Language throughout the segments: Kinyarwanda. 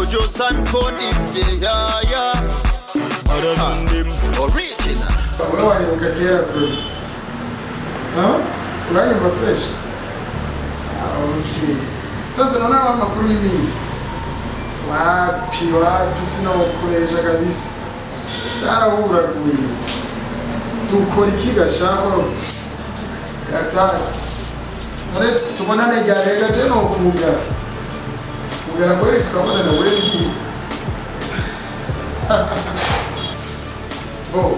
Jojo Sancon is yeah. Other than them, original. Why you can get from? Huh? Running my fresh. Okay. Sasa naona makuru miss. Wapi sina kukoresha kabisa. Tarahura kuyi. Tukora ikigashako. Gatara. Ore tubonane garega je no kuvuga. Ugera kweli tukabona na wengi. Oh,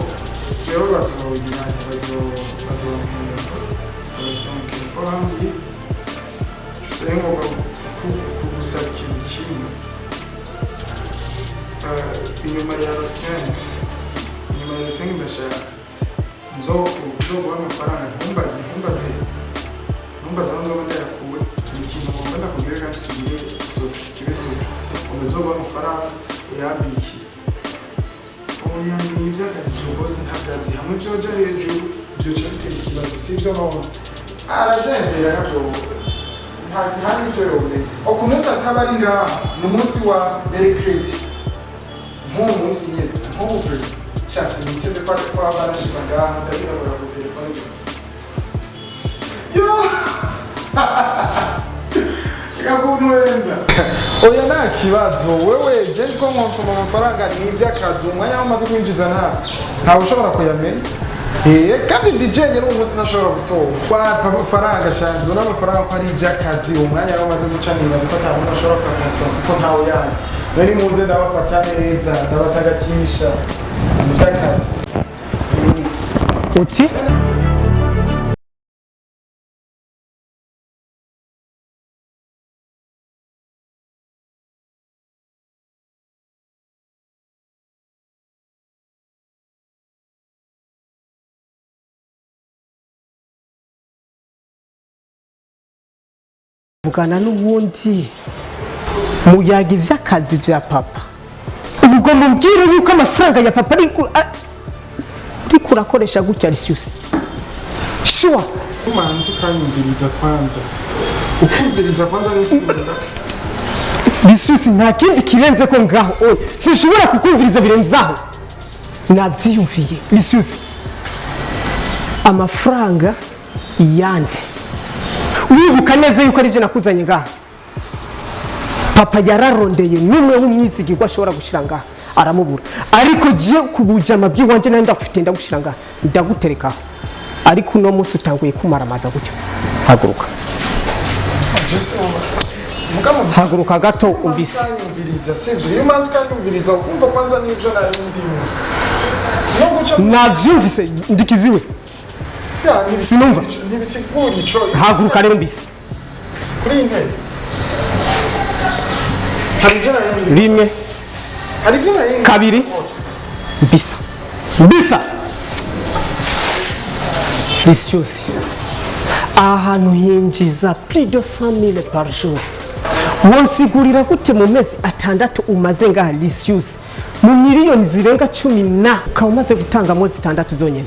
jewe batogiranye bazosanke bambi. Sengo kubusakira kimwe. Inyuma ya Rusenge ndashaka nzoguha amafaranga ntumbaze aho nzoba ndayakuwe ikintu ngomba ndakubwira kandi kibe soke nzoguha amafaranga uyabiki oya ni iby'akazi byo bose ntabyazi hamwe byoja hejuru byoca bitera ikibazo sibyo none arazembera nabyo nta n'ibyo yobure ku munsi ataba ari ngaha ni umunsi wa Mercredi nk'uwo munsi nyine nk'ubu cyase niteze ko abanashika ngaha ndabiza kora ku telefone gusa yo Kakunwenza oya nta kibazo wewe je ndiko nkonsoma amafaranga ni iby'akazi umwanya wamaze kwinjiza nta ushobora kuyamenya kandi DJ nyine umunsi nashobora gutora kwa amafaranga shanje n'amafaranga ko ari iby'akazi umwanya wamaze guca nibaze ko ntabwo nashobora kwakira kuko ntawe yanze nari munze ndabafata neza ndabatagatisha iby'akazi uti Bugana n'ubundi muyaga ivy'akazi vya papa ubwo mubwire yuko amafaranga ya papa ariko urakoresha gutya Lucius sure umanzi ukanyumviriza kwanza ukumviriza kwanza nesimbira Lucius nta kindi kirenze ko ngaho sinshobora kukumviriza birenzaho navyiyumviye Lucius amafaranga yande wibuka neza yuko ari je nakuzanye ngaha papa yararondeye numwe w'umyizigirwa ashobora gushira ngaha aramubura ariko je kubujama byiwanje nandi ndafite ndagushira ngaha ndagutereka ariko no munsi utanguye kumaramaza gutyo haguruka haguruka gato umbise sivyo yumanzi kanyumviriza ukumva kwanza nivyo nari ndimo no guca navyumvise ndikiziwe sinumva ntibisigura ico haguruka rero mbise kuri intebe hari ibyo nari rimwe hari ibyo nari kabiri mbisa Lucius ahantu hinjiza plus de 100,000 par jour wonsigurira gute mu mezi atandatu umaze ngaha Lucius mu miliyoni zirenga 10 na ukaba umaze gutanga mo zitandatu zonyene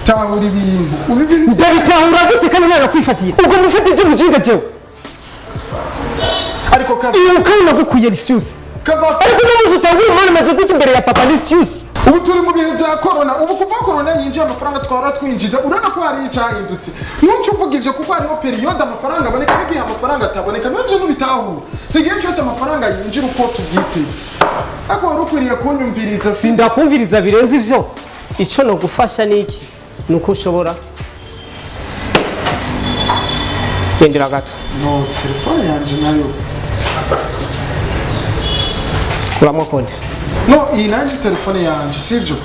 tahura ibintu ndabitahura gute kandi nara kwifatiye ubwo mufatije mujinga jewe ariko ukana gukuye Lucius ariko n'umuzi utanguye umwana maze gutya imbere ya papa Lucius ubu turi mu bihe bya corona ubu kuva corona yinjiye amafaranga twara twinjiza urana ko hari icyahindutse nuco uvuga ivyo kuko hariho periode amafaranga aboneka n'igihe amafaranga ataboneka navyo n'ubitahura sigiye cyose amafaranga yinjira uko tubyiteze ako warukwiriye kunyumviriza sindakumviriza birenze ivyo ico no gufasha niki nuko ushobora gendera gato no telefone yanje nayo kuramo konde no iyi nanjye telefone yanje sivyo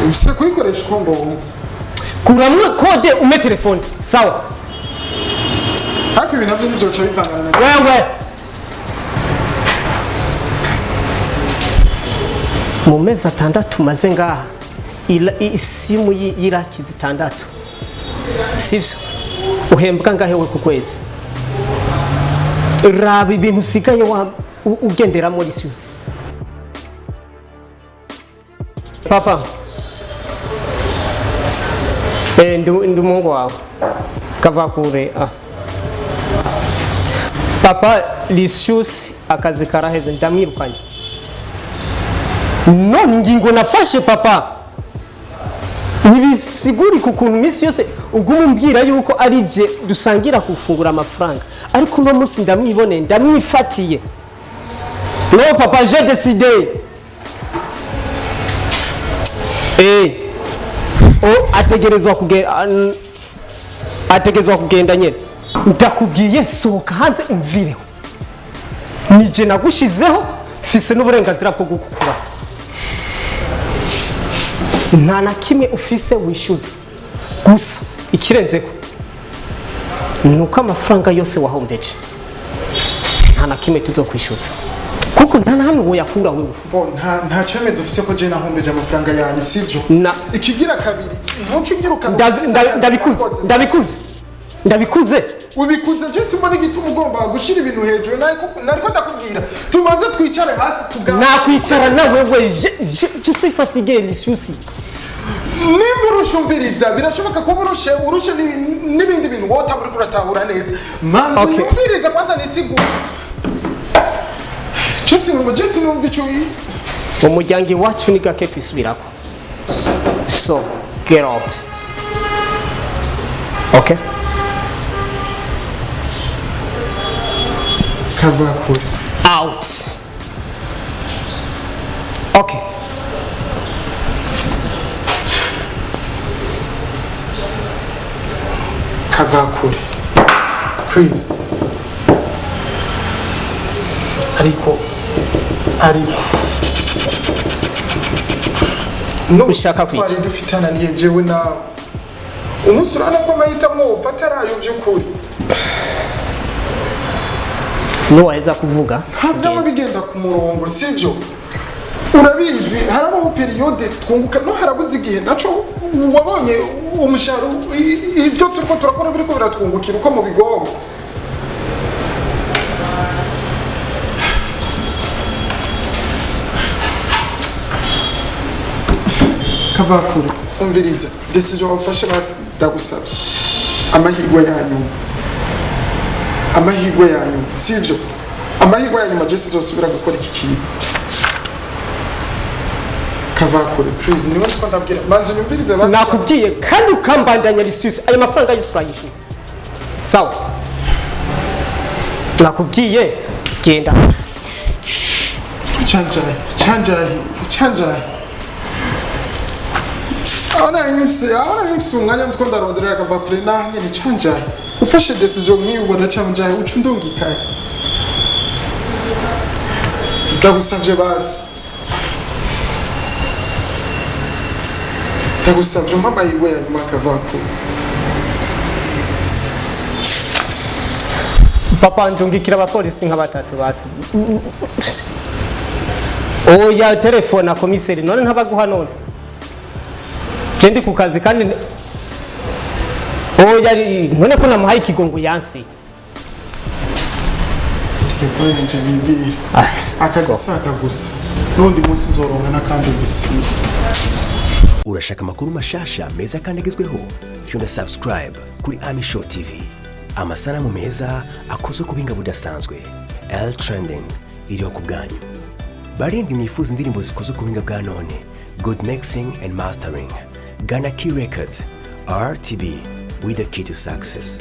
ufise kuyikoresha uko ngo kuramo kode ume telefone sawa hapo ibintu navyo nivyo bica bivangana na wewe mu mezi atandatu maze ngaha isimu y'iraki zitandatu sivyo uhembwa ngahe we ku kwezi raba ibintu usigaye ugenderamo Lucius papa ndi umuhungu wawe kava kure papa Lisius akazi karaheze ndamwirukanye. None ingingo nafashe papa nibisiguri kukuntu misi yose ugumu mbwira yuko ari je dusangira kufungura amafaranga, ariko no munsi ndamwibone ndamwifatiye. No papa, j'ai décidé. ategerezwa kugenda nyene. Ndakubwiye sohoka hanze umvireho. Nije nagushizeho fise n'uburenganzira bwo gukukura. Nta na kimwe ufise wishyuza. Gusa ikirenzeko nuko amafaranga yose wahombeje nta na kimwe tuzokwishyuza. Kuko nta namwe woyakura wewe. Nta cyemezo ufise ko je nahombeje amafaranga yanyu sivyo? Ikigira kabiri ntucu ngirukana. Ndabikuze. Ubikuze je simbona igituma ugomba gushira ibintu hejuru nariko ndakubwira. Tumanze twicare hasi tugana. Nakwicara na wewe je suis fatigué Lisius. Nimba urushumviriza birashoboka ko urushe n'ibindi bintu wota muri kuratahura neza. Manzi umviriza kwanza nisigura. Jesse numva icyo umuryango iwacu ni gake twisubirako. So get out. Okay? Kavakure. Out. Okay. Kavakure. Please. Ariko no ushaka kwiki twari dufitana niye jewe nawe umusurana ko mahitamo ufatarayo by'ukuri no waheza kuvuga habyama bigenda ku murongo sivyo urabizi harabaho periode twunguka no harabuze igihe naco wabonye umusharo ibyo turiko turakora biriko biratwungukira uko mu bigomba Kavakure umviriza decision wafashe basi ndagusabye amahirwe yanyu sivyo amahirwe yanyu majesi zosubira gukora iki kintu Kavakure please niwe twandabwira manzi nyumviriza basi nakubwiye kandi ukambandanya Lisius ayo mafaranga yose urayishyura sawa nakubwiye genda chanjari Ana imsi umwanya mutko ndarondera Kavakure nange ni chanjari ufashe decision nk'iyo ubona chanjari ucundungikaye ndagusavye basi ndagusavye mama yiwe yanyuma Kavakure papa ndungikira abapolisi nka batatu basi oya telefone na komiseri none ntabaguha none Jendi ku kazi kandi yari none ko namuhaye ikigongo yansi telefone nje nibwira akazi saka gusa nundi munsi nzoronka nakandi gusa urashaka amakuru mashasha meza kandi agezweho fyunda subscribe kuri Ami Show TV amasanamu meza akoze ku binga budasanzwe L Trending iriho ku bwanyu barindi mwifuza indirimbo zikoze ku binga bwa none good mixing and mastering Ghana Key Records, RTB, with the key to success.